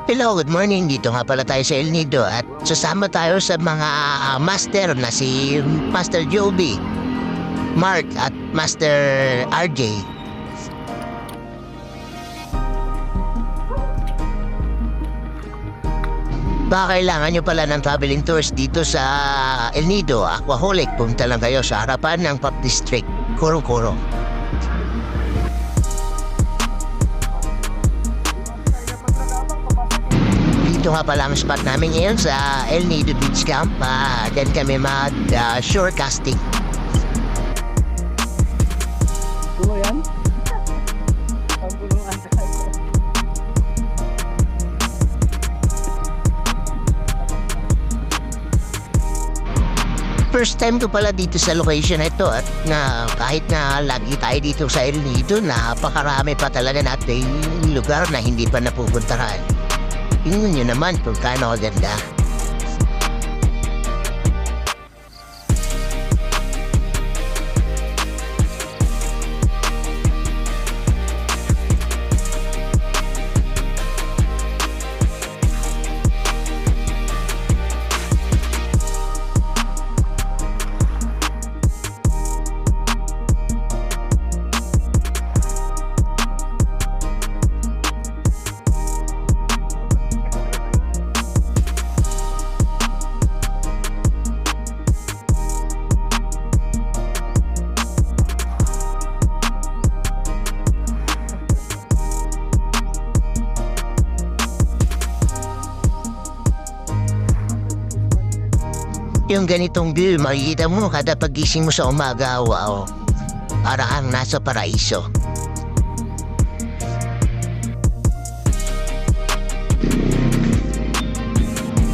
Hello, good morning. Dito nga pala tayo sa El Nido at sasama tayo sa mga master na si Master Joby, Mark at Master RJ. Baka kailangan nyo pala ng traveling tours dito sa El Nido, Aquaholic. Punta lang kayo sa harapan ng Pop District, Kuro-Kuro. Dito nga pala ang spot namin ngayon sa El Nido Beach Camp. Diyan kami shore casting. Gulo yan? Ang bulungan. First time ko pala dito sa location na ito at kahit na lagi tayo dito sa El Nido, napakarami pa talaga natin lugar na hindi pa napupuntahan. Tingnan nyo naman kung kano ganda. Yung ganitong view, makikita mo kada pagising mo sa umaga, wow. Para kang nasa paraiso.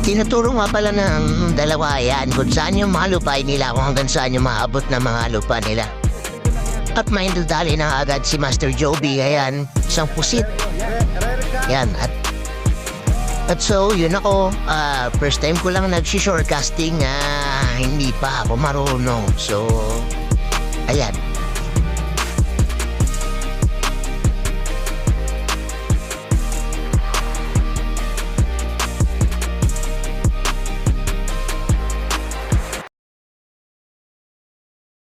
Tinuturo nga pala ng dalawa yan kung saan yung mga lupay nila, kung hanggang saan yung maabot na mga lupa nila. At may nadali na agad si Master Joby, ayan, isang pusit. Yan, At so, yun ako, first time ko lang nag-shore casting, hindi pa ako marunong. So, ayan.